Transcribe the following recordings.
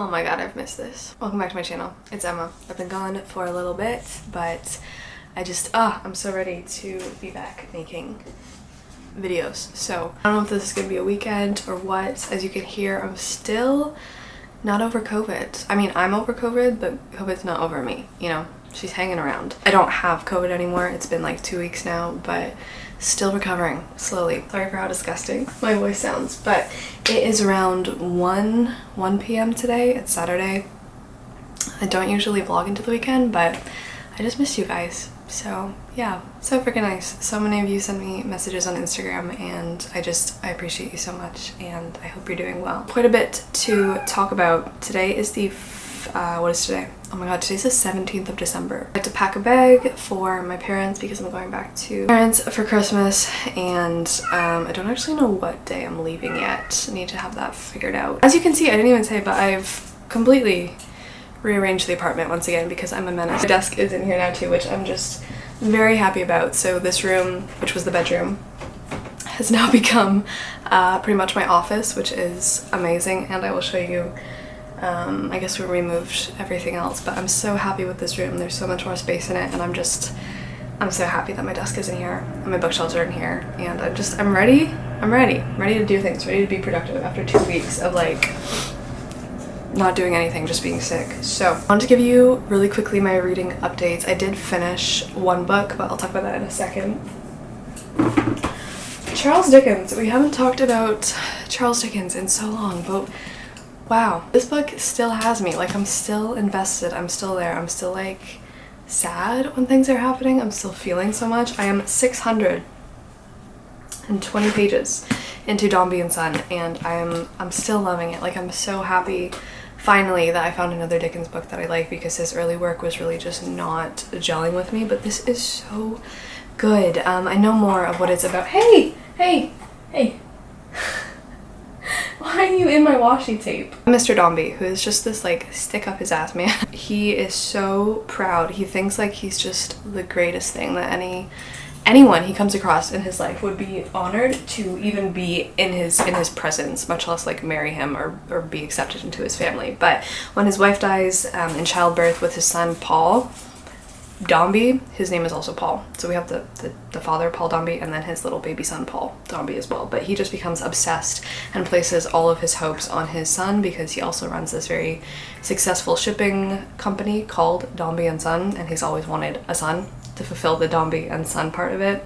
Oh my god, I've missed this. Welcome back to my channel. It's Emma. I've been gone for a little bit, but I'm so ready to be back making videos. So I don't know if this is gonna be a weekend or what. As you can hear, I'm still not over COVID. I mean, I'm over COVID, but COVID's not over me, you know? She's hanging around. I don't have COVID anymore. It's been like 2 weeks now, but still recovering slowly. Sorry for how disgusting my voice sounds, but it is around 1 p.m. today. It's Saturday. I don't usually vlog into the weekend, but I just missed you guys. So yeah, so freaking nice. So many of you send me messages on Instagram, and I appreciate you so much, and I hope you're doing well. Quite a bit to talk about. Today is the what is today? Oh my god, today's the 17th of December. I had to pack a bag for my parents because I'm going back to parents for Christmas, and I don't actually know what day I'm leaving yet. I need to have that figured out. As you can see, I didn't even say, but I've completely rearranged the apartment once again because I'm a menace. My desk is in here now too, which I'm just very happy about. So this room, which was the bedroom, has now become pretty much my office, which is amazing, and I will show you. I guess we removed everything else, but I'm so happy with this room. There's so much more space in it, and I'm so happy that my desk is in here and my bookshelves are in here, and I'm ready to do things, ready to be productive after 2 weeks of like not doing anything, just being sick. So I want to give you really quickly my reading updates. I did finish one book, but I'll talk about that in a second. Charles Dickens. We haven't talked about Charles Dickens in so long, but wow, this book still has me. Like, I'm still invested. I'm still there. I'm still like sad when things are happening. I'm still feeling so much. I am 620 pages into Dombey and Son, and I'm still loving it. Like, I'm so happy finally that I found another Dickens book that I like, because his early work was really just not gelling with me, but this is so good. I know more of what it's about. Hey! Why are you in my washi tape? Mr. Dombey, who is just this like stick up his ass man. He is so proud. He thinks like he's just the greatest thing, that anyone he comes across in his life would be honored to even be in his presence, much less like marry him or be accepted into his family. But when his wife dies in childbirth with his son Paul Dombey, his name is also Paul. So we have the father, Paul Dombey, and then his little baby son, Paul Dombey, as well. But he just becomes obsessed and places all of his hopes on his son, because he also runs this very successful shipping company called Dombey and Son, and he's always wanted a son to fulfill the Dombey and Son part of it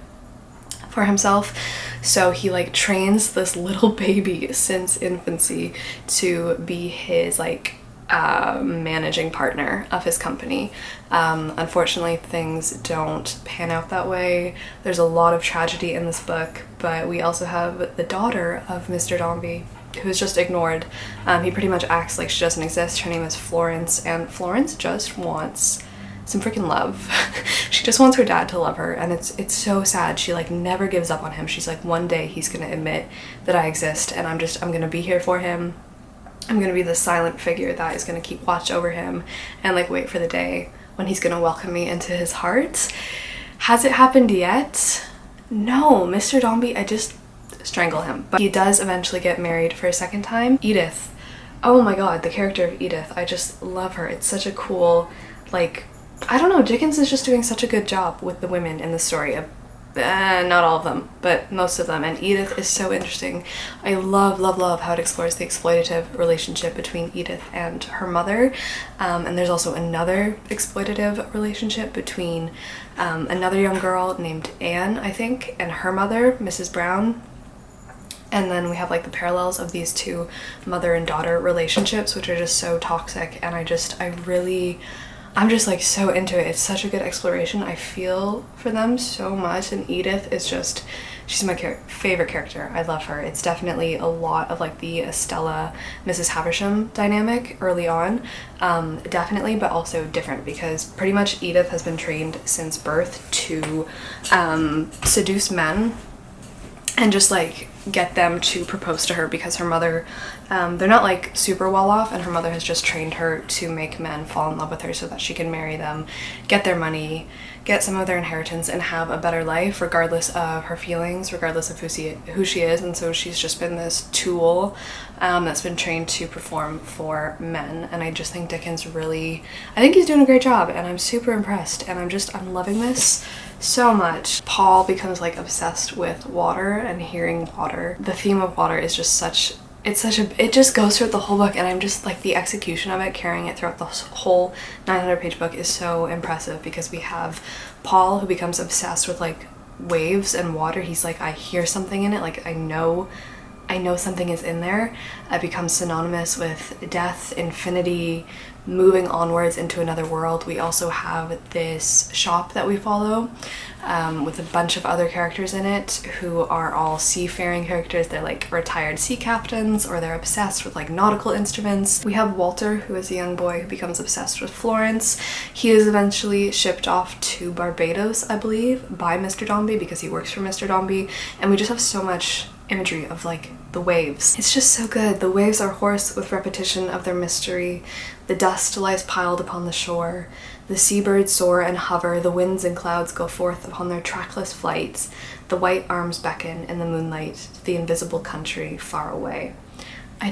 for himself. So he like trains this little baby since infancy to be his like managing partner of his company. Unfortunately, things don't pan out that way. There's a lot of tragedy in this book, but we also have the daughter of Mr. Dombey, who is just ignored. He pretty much acts like she doesn't exist. Her name is Florence, and Florence just wants some freaking love. She just wants her dad to love her, and it's so sad. She like never gives up on him. She's like, one day he's gonna admit that I exist, and I'm gonna be here for him. I'm gonna be the silent figure that is gonna keep watch over him and like wait for the day when he's gonna welcome me into his heart. Has it happened yet? No, Mr. Dombey, I just strangle him. But he does eventually get married for a second time. Edith, oh my god, the character of Edith, I just love her. It's such a cool, like, I don't know, Dickens is just doing such a good job with the women in the story. Not all of them, but most of them, and Edith is so interesting. I love how it explores the exploitative relationship between Edith and her mother, and there's also another exploitative relationship between another young girl named Anne, I think, and her mother, Mrs. Brown. And then we have like the parallels of these two mother and daughter relationships, which are just so toxic, and I'm just like so into it. It's such a good exploration. I feel for them so much, and Edith is just, she's my favorite character. I love her. It's definitely a lot of like the Estella, Mrs. Havisham dynamic early on, definitely, but also different, because pretty much Edith has been trained since birth to seduce men and just like get them to propose to her because her mother, they're not like super well off, and her mother has just trained her to make men fall in love with her so that she can marry them, get their money, get some of their inheritance, and have a better life regardless of her feelings, regardless of who she is. And so she's just been this tool that's been trained to perform for men. And I just think Dickens really, I think he's doing a great job, and I'm super impressed, and I'm loving this so much. Paul becomes like obsessed with water and hearing water. The theme of water is just such, it just goes through the whole book, and I'm just like, the execution of it, carrying it throughout the whole 900-page book is so impressive, because we have Paul who becomes obsessed with like waves and water. He's like, I hear something in it, like I know something is in there. It becomes synonymous with death, infinity, moving onwards into another world. We also have this shop that we follow with a bunch of other characters in it who are all seafaring characters. They're like retired sea captains, or they're obsessed with like nautical instruments. We have Walter, who is a young boy who becomes obsessed with Florence. He is eventually shipped off to Barbados, I believe, by Mr. Dombey, because he works for Mr. Dombey, and we just have so much imagery of like the waves. It's just so good. The waves are hoarse with repetition of their mystery. The dust lies piled upon the shore. The seabirds soar and hover. The winds and clouds go forth upon their trackless flights. The white arms beckon in the moonlight to the invisible country far away. I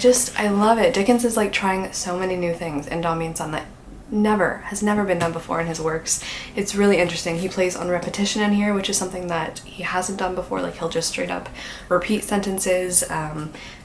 love it. Dickens is like trying so many new things in Dombey and Son that has never been done before in his works. It's really interesting. He plays on repetition in here, which is something that he hasn't done before. Like, he'll just straight up repeat sentences,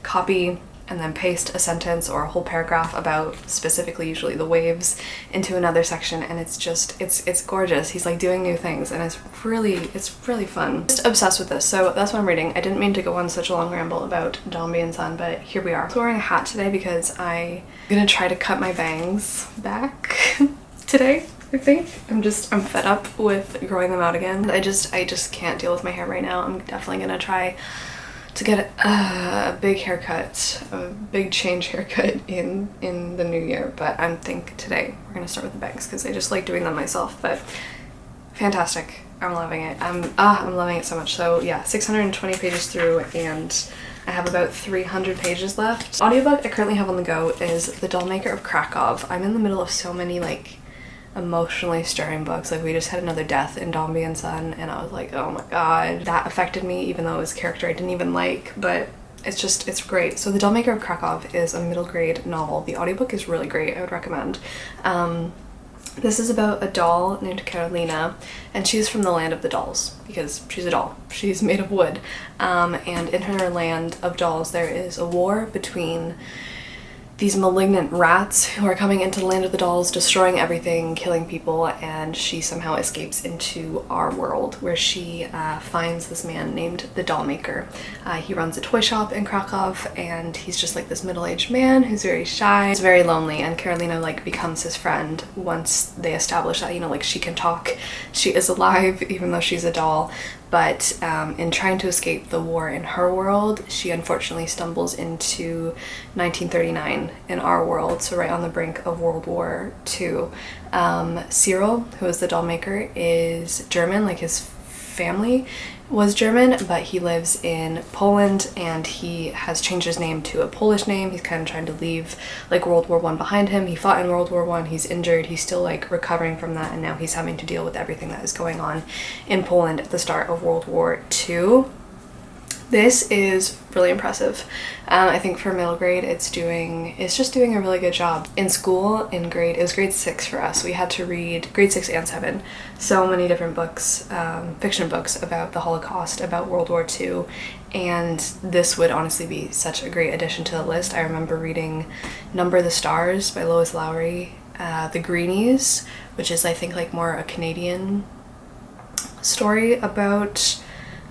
copy and then paste a sentence or a whole paragraph about specifically usually the waves into another section, and it's just, it's gorgeous. He's like doing new things, and it's really fun. Just obsessed with this, so that's what I'm reading. I didn't mean to go on such a long ramble about Dombey and Son, but here we are. I'm wearing a hat today because I'm gonna try to cut my bangs back today. I think I'm fed up with growing them out again. I just can't deal with my hair right now. I'm definitely gonna try to get a big haircut, a big change haircut in the new year. But I think today we're gonna start with the bangs because I just like doing them myself. But fantastic, I'm loving it. I'm loving it so much. So yeah, 620 pages through, and I have about 300 pages left. The audiobook I currently have on the go is The Dollmaker of Krakow. I'm in the middle of so many like emotionally stirring books. Like, we just had another death in Dombey and Son, and I was like, oh my god, that affected me, even though it was a character I didn't even like. But it's great. So The Dollmaker of Krakow is a middle grade novel. The audiobook is really great. I would recommend. This is about a doll named Carolina, and she's from the land of the dolls because she's a doll. She's made of wood, and in her land of dolls there is a war between these malignant rats who are coming into the land of the dolls, destroying everything, killing people, and she somehow escapes into our world, where she finds this man named the Dollmaker. He runs a toy shop in Krakow, and he's just like this middle-aged man who's very shy. He's very lonely, and Carolina like becomes his friend once they establish that, you know, like, she can talk, she is alive even though she's a doll. But in trying to escape the war in her world, she unfortunately stumbles into 1939 in our world, so right on the brink of World War II. Cyril, who is the dollmaker, is German, like his family was German, but he lives in Poland, and he has changed his name to a Polish name. He's kind of trying to leave like World War I behind him. He fought in World War I, he's injured, he's still like recovering from that, and now he's having to deal with everything that is going on in Poland at the start of World War II. This is really impressive. I think for middle grade it's just doing a really good job. In school, it was grade 6 for us. We had to read grade 6 and 7 so many different books, fiction books about the Holocaust, about World War II, and this would honestly be such a great addition to the list. I remember reading Number the Stars by Lois Lowry, The Greenies, which is I think like more a Canadian story about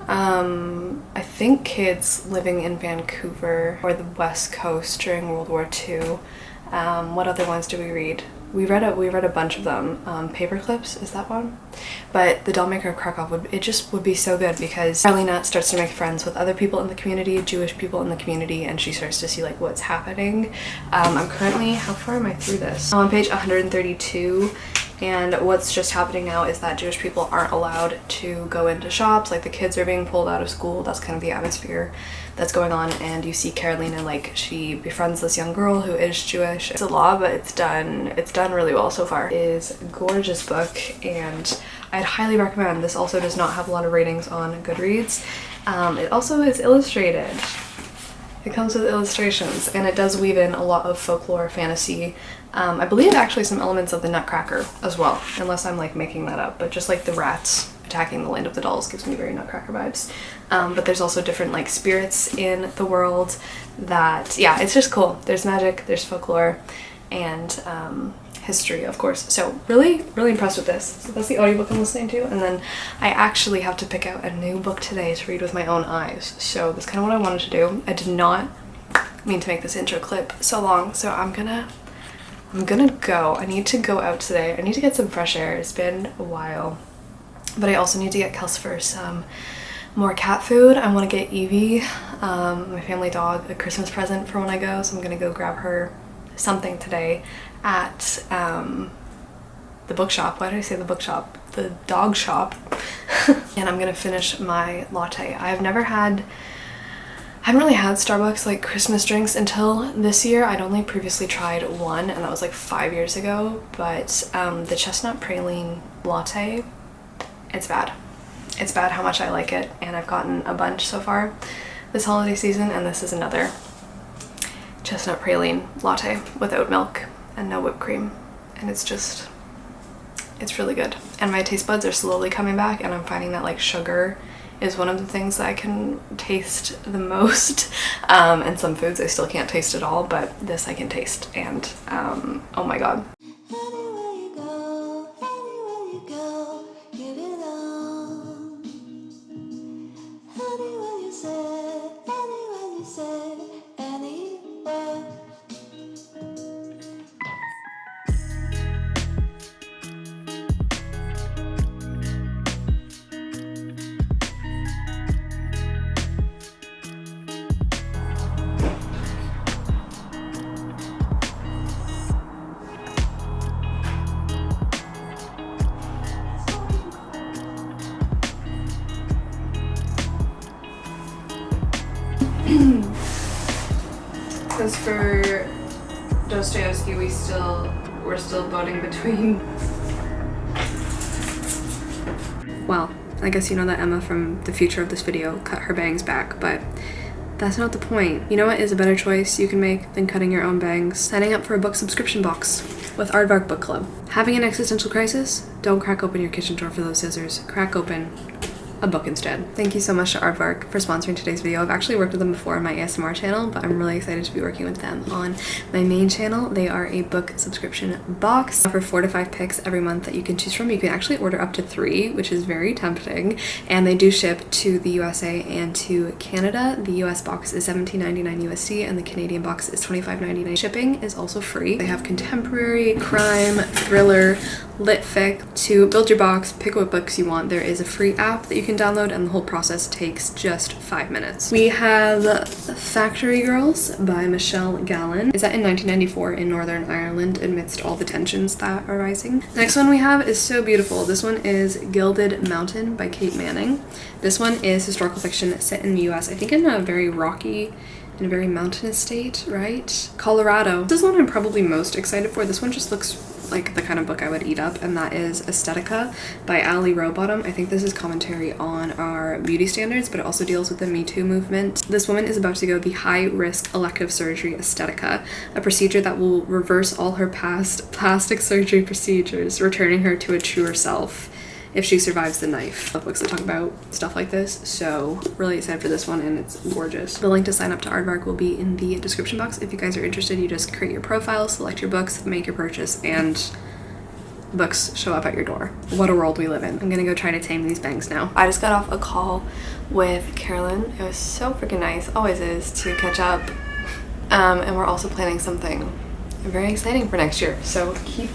I think kids living in Vancouver or the West Coast during World War II. What other ones do we read? We read a bunch of them. Paperclips, is that one? But The Dollmaker of Krakow would be so good because Carolina starts to make friends with other people in the community, Jewish people in the community, and she starts to see like what's happening. I'm currently, how far am I through this? I'm on page 132, And what's just happening now is that Jewish people aren't allowed to go into shops. Like the kids are being pulled out of school. That's kind of the atmosphere that's going on. And you see Carolina, like she befriends this young girl who is Jewish. It's a law, but it's done really well so far. It is a gorgeous book, and I'd highly recommend. This also does not have a lot of ratings on Goodreads. It also is illustrated. It comes with illustrations, and it does weave in a lot of folklore, fantasy. I believe actually some elements of the Nutcracker as well, unless I'm like making that up, but just like the rats attacking the land of the dolls gives me very Nutcracker vibes. But there's also different like spirits in the world that, yeah, it's just cool. There's magic, there's folklore, and history, of course. So really impressed with this. So that's the audiobook I'm listening to, and then I actually have to pick out a new book today to read with my own eyes. So that's kind of what I wanted to do. I did not mean to make this intro clip so long, so I'm gonna go. I need to go out today. I need to get some fresh air. It's been a while, but I also need to get Kelsey some more cat food. I want to get Evie, my family dog, a Christmas present for when I go, so I'm gonna go grab her something today at the bookshop. Why did I say the bookshop? The dog shop. And I'm gonna finish my latte. I haven't really had Starbucks like Christmas drinks until this year. I'd only previously tried one, and that was like 5 years ago, but the chestnut praline latte, it's bad. It's bad how much I like it, and I've gotten a bunch so far this holiday season, and this is another chestnut praline latte with oat milk and no whipped cream, and it's really good. And my taste buds are slowly coming back, and I'm finding that like sugar is one of the things that I can taste the most, and some foods I still can't taste at all, but this I can taste, and oh my god. Because for Dostoevsky, we're still voting between. Well, I guess you know that Emma from the future of this video cut her bangs back, but that's not the point. You know what is a better choice you can make than cutting your own bangs? Signing up for a book subscription box with Aardvark Book Club. Having an existential crisis? Don't crack open your kitchen drawer for those scissors. Crack open a book instead. Thank you so much to Aardvark for sponsoring today's video. I've actually worked with them before on my ASMR channel, but I'm really excited to be working with them on my main channel. They are a book subscription box. They offer 4 to 5 picks every month that you can choose from. You can actually order up to 3, which is very tempting, and they do ship to the USA and to Canada. The US box is $17.99 USD and the Canadian box is $25.99. Shipping is also free. They have contemporary, crime, thriller, lit fic. To build your box, pick what books you want. There is a free app that you can download, and the whole process takes just 5 minutes. We have Factory Girls by Michelle Gallen. It's set in 1994 in Northern Ireland amidst all the tensions that are rising. Next one we have is so beautiful. This one is Gilded Mountain by Kate Manning. This one is historical fiction set in the US, I think in a very rocky, in a very mountainous state, right? Colorado. This is one I'm probably most excited for. This one just looks like the kind of book I would eat up, and that is Aesthetica by Ali Rowbottom. I think this is commentary on our beauty standards, but it also deals with the Me Too movement. This woman is about to go the high-risk elective surgery Aesthetica, a procedure that will reverse all her past plastic surgery procedures, returning her to a truer self if she survives the knife. I love books that talk about stuff like this, so really excited for this one, and it's gorgeous. The link to sign up to Aardvark will be in the description box. If you guys are interested, you just create your profile, select your books, make your purchase, and books show up at your door. What a world we live in. I'm gonna go try to tame these bangs now. I just got off a call with Carolyn. It was so freaking nice, always is, to catch up. And we're also planning something very exciting for next year, so keep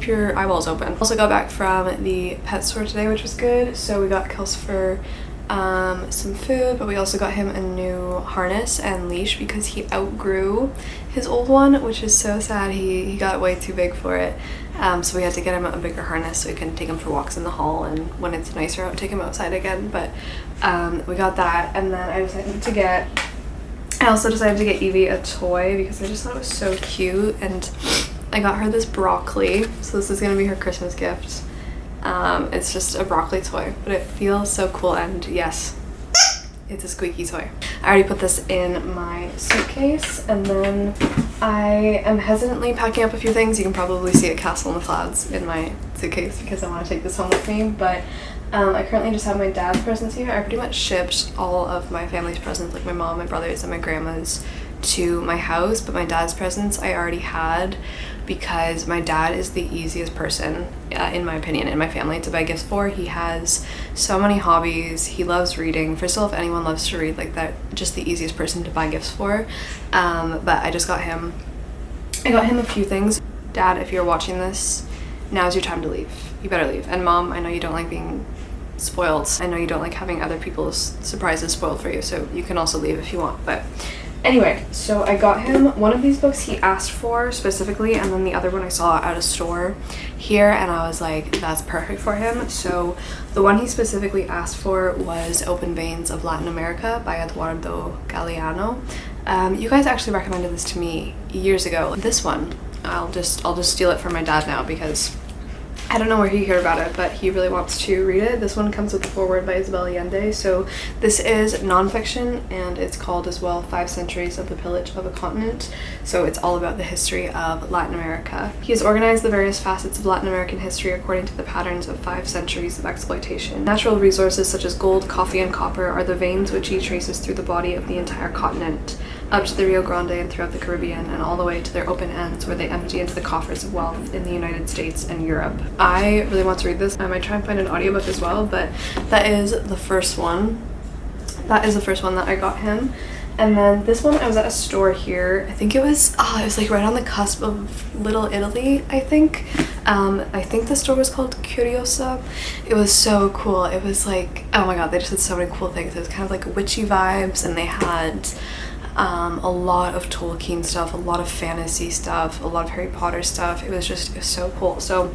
your eyeballs open. Also got back from the pet store today, which was good. So we got Kelsey some food, but we also got him a new harness and leash because he outgrew his old one, which is so sad. He got way too big for it. So we had to get him a bigger harness so we can take him for walks in the hall, and when it's nicer out, take him outside again. But we got that, and then I also decided to get Evie a toy because I just thought it was so cute, and I got her this broccoli. So this is gonna be her Christmas gift. It's just a broccoli toy, but it feels so cool, and yes, it's a squeaky toy. I already put this in my suitcase, and then I am hesitantly packing up a few things. You can probably see a castle in the clouds in my suitcase because I want to take this home with me, but I currently just have my dad's presents here. I pretty much shipped all of my family's presents, like my mom, my brothers, and my grandma's, to my house, but my dad's presents I already had because my dad is the easiest person, in my opinion, in my family to buy gifts for. He has so many hobbies. He loves reading. First of all, if anyone loves to read, like that, just the easiest person to buy gifts for. But I got him a few things. Dad, if you're watching this, now's your time to leave. You better leave. And Mom, I know you don't like being spoiled. I know you don't like having other people's surprises spoiled for you, so you can also leave if you want. But anyway, so I got him one of these books he asked for specifically, and then the other one I saw at a store here, and I was like, that's perfect for him. So the one he specifically asked for was Open Veins of Latin America by Eduardo Galeano. You guys actually recommended this to me years ago. This one, I'll just steal it from my dad now because I don't know where he heard about it, but he really wants to read it. This one comes with the foreword by Isabel Allende. So this is nonfiction, and it's called as well 5 Centuries of the Pillage of a Continent. So it's all about the history of Latin America. He has organized the various facets of Latin American history according to the patterns of 5 centuries of exploitation. Natural resources such as gold, coffee, and copper are the veins which he traces through the body of the entire continent, up to the Rio Grande and throughout the Caribbean, and all the way to their open ends where they empty into the coffers of wealth in the United States and Europe. I really want to read this. I might try and find an audiobook as well, but that is the first one. That is the first one that I got him. And then this one, I was at a store here. I think it was like right on the cusp of Little Italy, I think. I think the store was called Curiosa. It was so cool. It was like, oh my god, they just had so many cool things. It was kind of like witchy vibes, and they had a lot of Tolkien stuff, a lot of fantasy stuff, a lot of Harry Potter stuff. It was so cool. So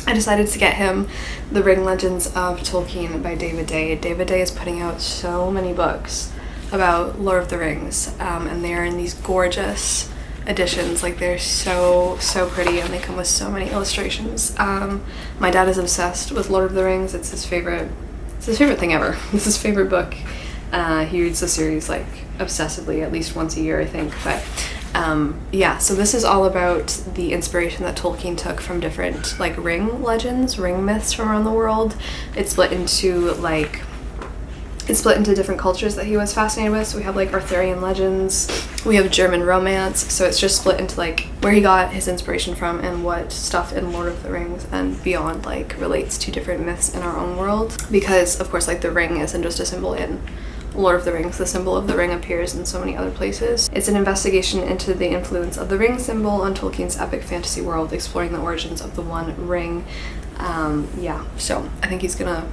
I decided to get him The Ring Legends of Tolkien by David Day. David Day is putting out so many books about Lord of the Rings, and they're in these gorgeous editions. Like, they're so pretty, and they come with so many illustrations. My dad is obsessed with Lord of the Rings. It's his favorite thing ever. It's his favorite book. He reads the series like obsessively at least once a year, I think. But yeah, so this is all about the inspiration that Tolkien took from different like ring legends, ring myths from around the world. It's split into different cultures that he was fascinated with. So we have like Arthurian legends, we have German romance, so it's just split into like where he got his inspiration from and what stuff in Lord of the Rings and beyond like relates to different myths in our own world. Because of course, like, the ring isn't just a symbol in Lord of the Rings. The symbol of the ring appears in so many other places. It's an investigation into the influence of the ring symbol on Tolkien's epic fantasy world, exploring the origins of the One Ring. Yeah, so I think he's gonna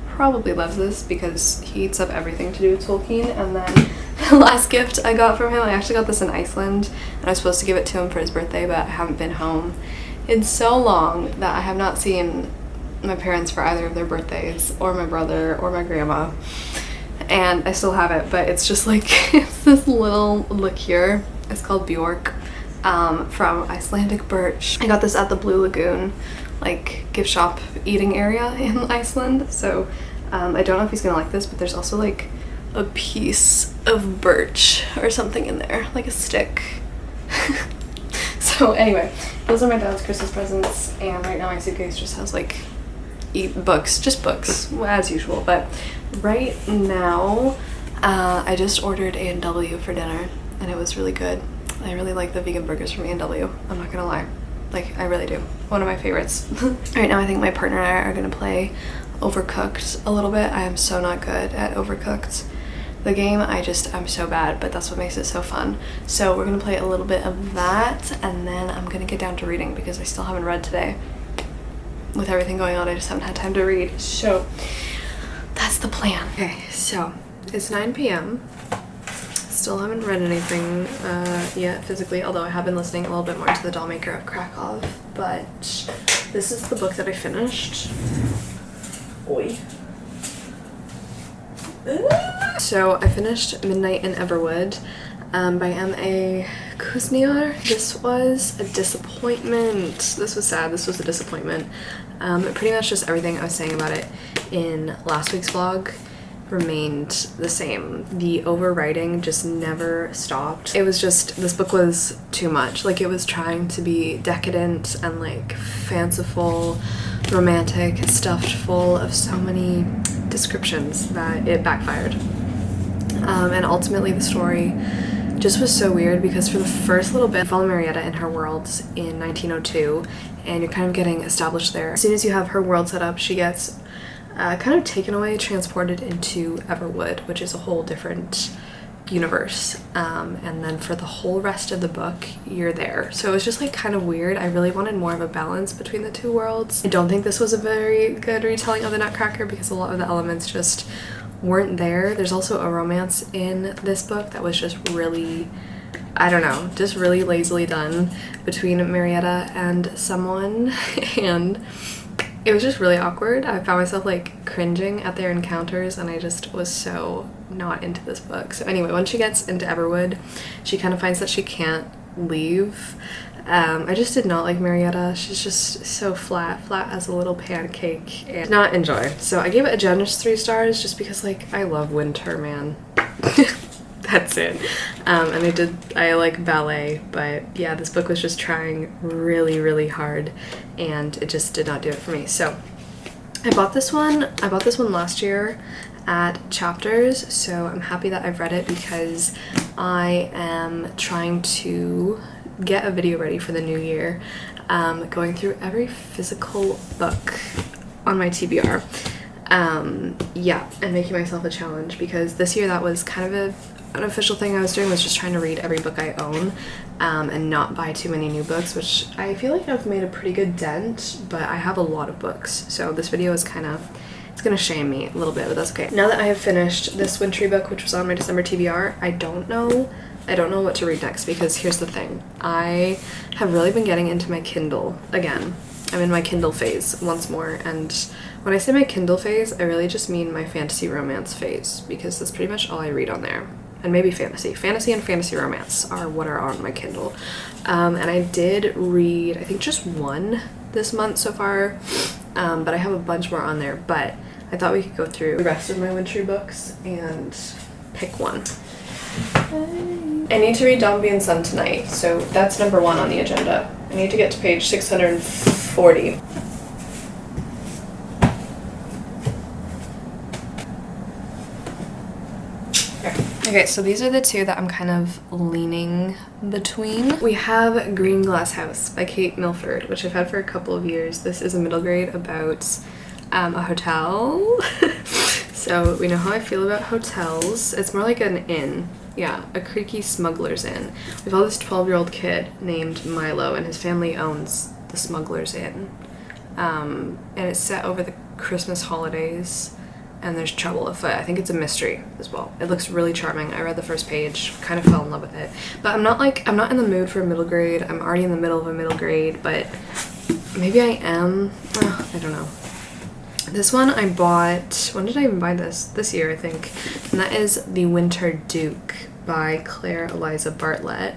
probably love this because he eats up everything to do with Tolkien. And then the last gift I got from him, I actually got this in Iceland, and I was supposed to give it to him for his birthday, but I haven't been home in so long that I have not seen my parents for either of their birthdays, or my brother, or my grandma. And I still have it, but it's just like, it's this little liqueur. It's called Bjork, from Icelandic birch. I got this at the Blue Lagoon, like, gift shop eating area in Iceland. So I don't know if he's gonna like this, but there's also like a piece of birch or something in there, like a stick. So anyway, those are my dad's Christmas presents, and right now my suitcase just has like books, just books as usual. But right now I just ordered A&W for dinner, and it was really good. I really like the vegan burgers from A&W, I'm not gonna lie. Like, I really do. One of my favorites. Right now I think my partner and I are gonna play Overcooked a little bit. I am so not good at Overcooked. The game, I'm so bad, but that's what makes it so fun. So we're gonna play a little bit of that, and then I'm gonna get down to reading because I still haven't read today. With everything going on, I just haven't had time to read. So That's the plan. Okay, so it's 9 p.m. Still haven't read anything yet physically, although I have been listening a little bit more to the Dollmaker of Krakow, but this is the book that I finished. Oi. So I finished Midnight in Everwood by M.A. Kuzniar. This was a disappointment. This was sad. This was a disappointment. Pretty much just everything I was saying about it in last week's vlog remained the same. The overwriting just never stopped. It was just, this book was too much. Like, it was trying to be decadent and like fanciful, romantic, stuffed full of so many descriptions that it backfired. And ultimately the story just was so weird because for the first little bit, you follow Marietta in her world in 1902 and you're kind of getting established there. As soon as you have her world set up, she gets kind of taken away, transported into Everwood, which is a whole different universe. And then for the whole rest of the book, you're there. So it was just like kind of weird. I really wanted more of a balance between the two worlds. I don't think this was a very good retelling of the Nutcracker because a lot of the elements just weren't there. There's also a romance in this book that was just really, I don't know, just really lazily done between Marietta and someone, and it was just really awkward. I found myself like cringing at their encounters and I just was so not into this book. So anyway, when she gets into Everwood, she kind of finds that she can't leave. I just did not like Marietta. She's just so flat as a little pancake and not enjoy. So I gave it a generous 3 stars just because like I love winter, man. That's it. And I like ballet, but yeah, this book was just trying really hard and it just did not do it for me. So I bought this one last year at Chapters, so I'm happy that I've read it because I am trying to get a video ready for the new year, going through every physical book on my TBR. Yeah, and making myself a challenge because this year that was kind of an official thing I was doing, was just trying to read every book I own and not buy too many new books, which I feel like I've made a pretty good dent, but I have a lot of books, so this video is kind of, it's gonna shame me a little bit, but that's okay. Now that I have finished this wintry book, which was on my December TBR, I don't know what to read next because here's the thing. I have really been getting into my Kindle again. I'm in my Kindle phase once more, and when I say my Kindle phase, I really just mean my fantasy romance phase because that's pretty much all I read on there. And maybe fantasy. Fantasy and fantasy romance are what are on my Kindle. And I did read, I think just one this month so far, but I have a bunch more on there. But I thought we could go through the rest of my wintry books and pick one. I need to read Dombey and Son tonight, so that's number 1 on the agenda. I need to get to page 640. Okay, so these are the two that I'm kind of leaning between. We have Green Glass House by Kate Milford, which I've had for a couple of years. This is a middle grade about a hotel. So we know how I feel about hotels. It's more like an inn. Yeah, a creaky smuggler's inn. We follow this 12-year-old kid named Milo, and his family owns the smuggler's inn. And it's set over the Christmas holidays. And there's trouble afoot. I think it's a mystery as well. It looks really charming. I read the first page, kind of fell in love with it. But I'm not in the mood for a middle grade. I'm already in the middle of a middle grade, but maybe I am. Oh, I don't know. This one I bought, when did I even buy this? This year, I think. And that is The Winter Duke by Claire Eliza Bartlett.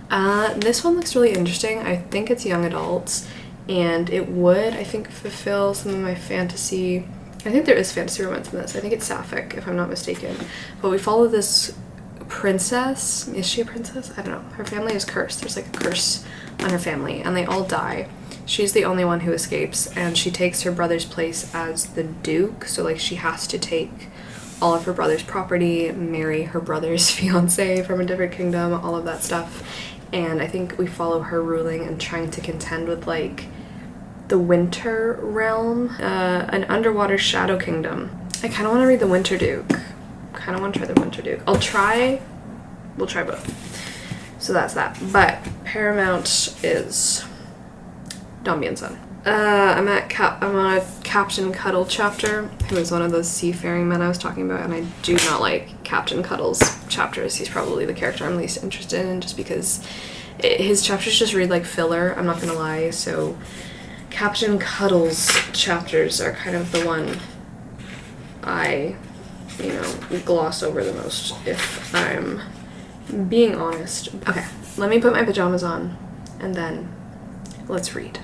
This one looks really interesting. I think it's young adults, and it would, I think, fulfill some of my fantasy. I think there is fantasy romance in this. I think it's sapphic, if I'm not mistaken. But we follow this princess. Is she a princess? I don't know. Her family is cursed. There's like a curse on her family, and they all die. She's the only one who escapes, and she takes her brother's place as the duke. So like she has to take all of her brother's property, marry her brother's fiance from a different kingdom, all of that stuff. And I think we follow her ruling and trying to contend with like the Winter Realm, an underwater shadow kingdom. I kind of want to read The Winter Duke. Kind of want to try The Winter Duke. We'll try both. So that's that. But Paramount is Dombey and Son. I'm on a Captain Cuddle chapter, who is one of those seafaring men I was talking about, and I do not like Captain Cuddle's chapters. He's probably the character I'm least interested in, just because his chapters just read like filler, I'm not gonna lie. So Captain Cuddle's chapters are kind of the one I, gloss over the most, if I'm being honest. Okay, let me put my pajamas on, and then let's read.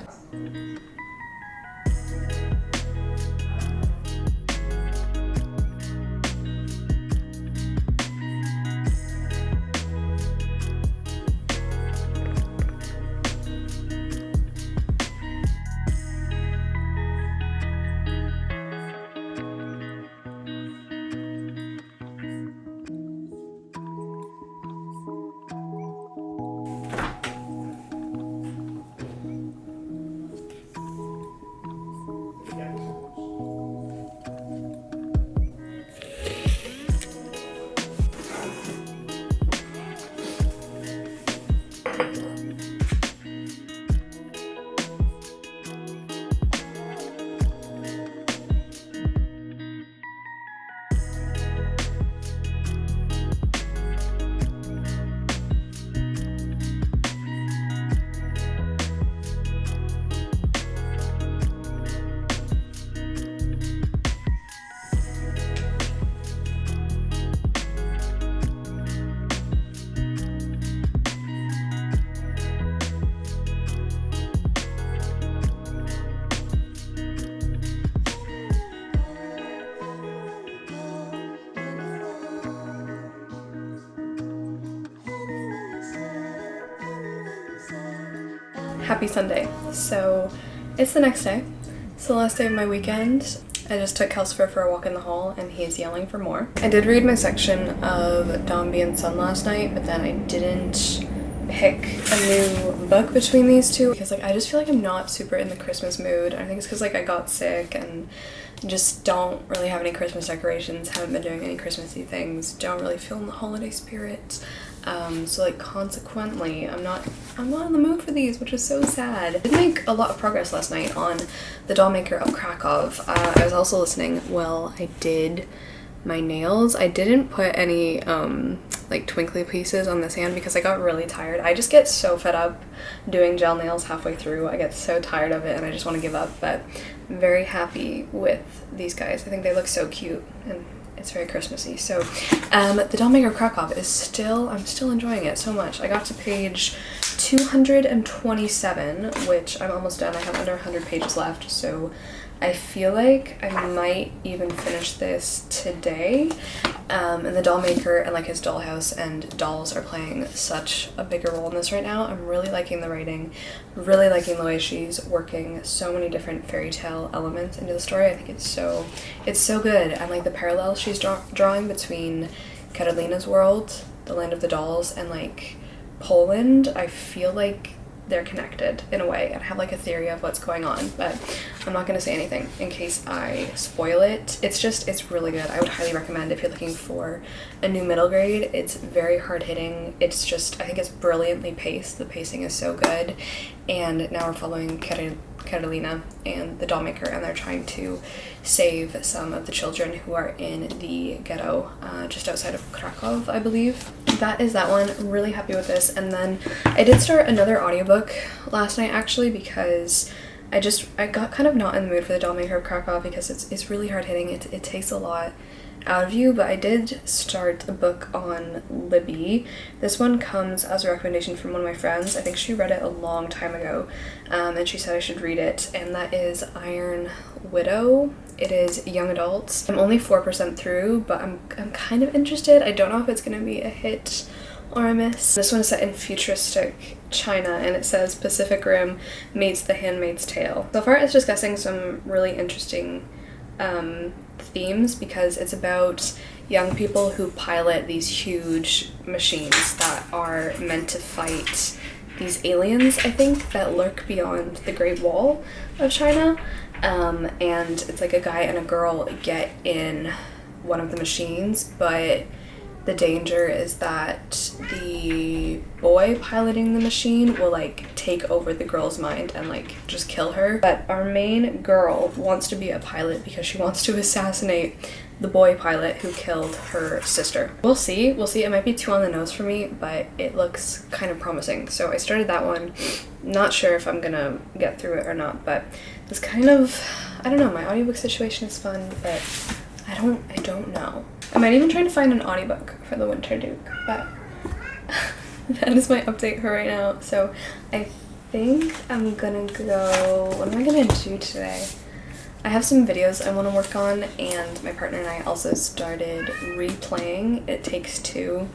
Happy Sunday. So it's the next day. It's the last day of my weekend. I just took Kelsifer for a walk in the hall and he is yelling for more. I did read my section of Dombey and Son last night, but then I didn't pick a new book between these two because I just feel like I'm not super in the Christmas mood. I think it's because I got sick and just don't really have any Christmas decorations, haven't been doing any Christmassy things, don't really feel in the holiday spirit. So consequently, I'm not in the mood for these, which is so sad. I did make a lot of progress last night on the Dollmaker of Krakow. I was also listening while I did my nails. I didn't put any twinkly pieces on this hand because I got really tired. I just get so fed up doing gel nails halfway through. I get so tired of it and I just want to give up, but I'm very happy with these guys. I think they look so cute and it's very Christmassy. So the Dombey of Krakow I'm still enjoying it so much. I got to page 227, which I'm almost done. I have under 100 pages left, so I feel like I might even finish this today. And the Dollmaker and his dollhouse and dolls are playing such a bigger role in this right now. I'm really liking the writing, really liking the way she's working so many different fairy tale elements into the story. I think it's so good. And the parallels she's drawing between Karolina's world, the land of the dolls, and Poland, I feel like they're connected in a way and have a theory of what's going on, but I'm not going to say anything in case I spoil it. It's really good. I would highly recommend if you're looking for a new middle grade. It's very hard hitting. I think it's brilliantly paced. The pacing is so good. And now we're following Karolina and the Dollmaker, and they're trying to save some of the children who are in the ghetto just outside of Krakow, I believe. That is that one. I'm really happy with this. And then I did start another audiobook last night actually because I got kind of not in the mood for the Dollmaker of Krakow because it's really hard hitting. It takes a lot out of you, but I did start a book on Libby. This one comes as a recommendation from one of my friends. I think she read it a long time ago, and she said I should read it, and that is Iron Widow. It is young adults. I'm only 4% through, but I'm kind of interested. I don't know if it's going to be a hit or a miss. This one is set in futuristic China, and it says Pacific Rim meets The Handmaid's Tale. So far it's discussing some really interesting themes because it's about young people who pilot these huge machines that are meant to fight these aliens, I think, that lurk beyond the Great Wall of China. And it's a guy and a girl get in one of the machines, but the danger is that the boy piloting the machine will like take over the girl's mind and like just kill her. But our main girl wants to be a pilot because she wants to assassinate the boy pilot who killed her sister. We'll see. It might be too on the nose for me, but it looks kind of promising. So I started that one. Not sure if I'm gonna get through it or not, but it's kind of, I don't know, my audiobook situation is fun, but I don't know. I might even try to find an audiobook for the Winter Duke, but that is my update for right now. So I think I'm gonna go, what am I gonna do today? I have some videos I want to work on, and my partner and I also started replaying It Takes Two,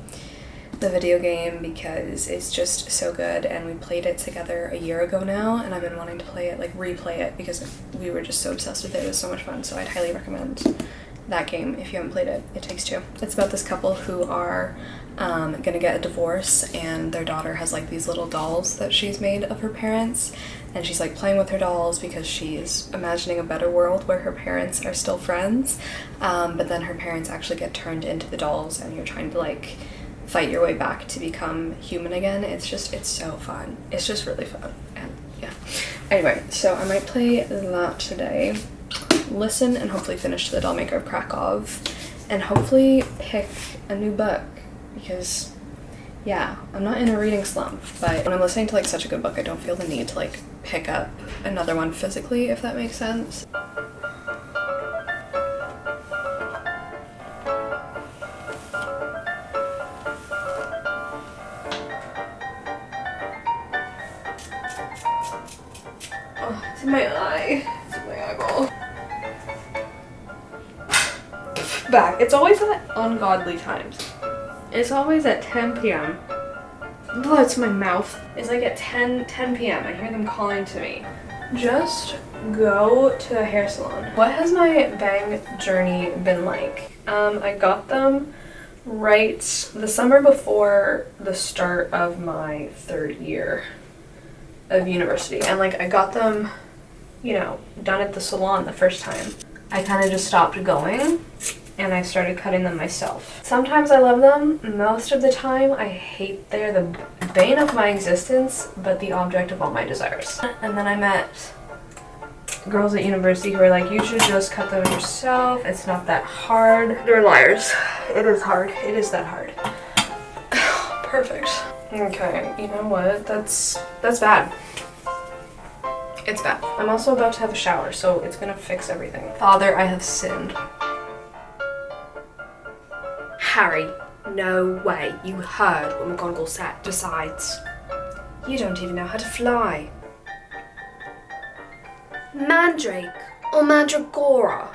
the video game, because it's just so good, and we played it together a year ago now, and I've been wanting to play it, like replay it, because we were just so obsessed with it. It was so much fun, so I'd highly recommend that game if you haven't played it. It Takes Two. It's about this couple who are gonna get a divorce, and their daughter has like these little dolls that she's made of her parents, and she's like playing with her dolls because she's imagining a better world where her parents are still friends, but then her parents actually get turned into the dolls, and you're trying to like fight your way back to become human again. It's so fun. It's just really fun, and yeah. Anyway, so I might play that today, listen and hopefully finish the Dollmaker of Krakow, and hopefully pick a new book, because yeah, I'm not in a reading slump, but when I'm listening to like such a good book, I don't feel the need to like pick up another one physically, if that makes sense. Oh, it's in my eye. It's in my eyeball. Back. It's always at ungodly times. It's always at 10 p.m. Oh, it's my mouth. It's like at 10 p.m. I hear them calling to me. Just go to the hair salon. What has my bang journey been like? I got them right the summer before the start of my 3rd year of university. And like I got them, you know, done at the salon the first time. I kind of just stopped going, and I started cutting them myself. Sometimes I love them, most of the time I hate. They're the bane of my existence, but the object of all my desires. And then I met girls at university who were like, you should just cut them yourself, it's not that hard. They're liars. It is hard. It is that hard. Perfect. Okay, you know what? That's bad. It's bad. I'm also about to have a shower, so it's gonna fix everything. Father, I have sinned. Harry, no way. You heard what McGonagall said. Besides, you don't even know how to fly. Mandrake or Mandragora?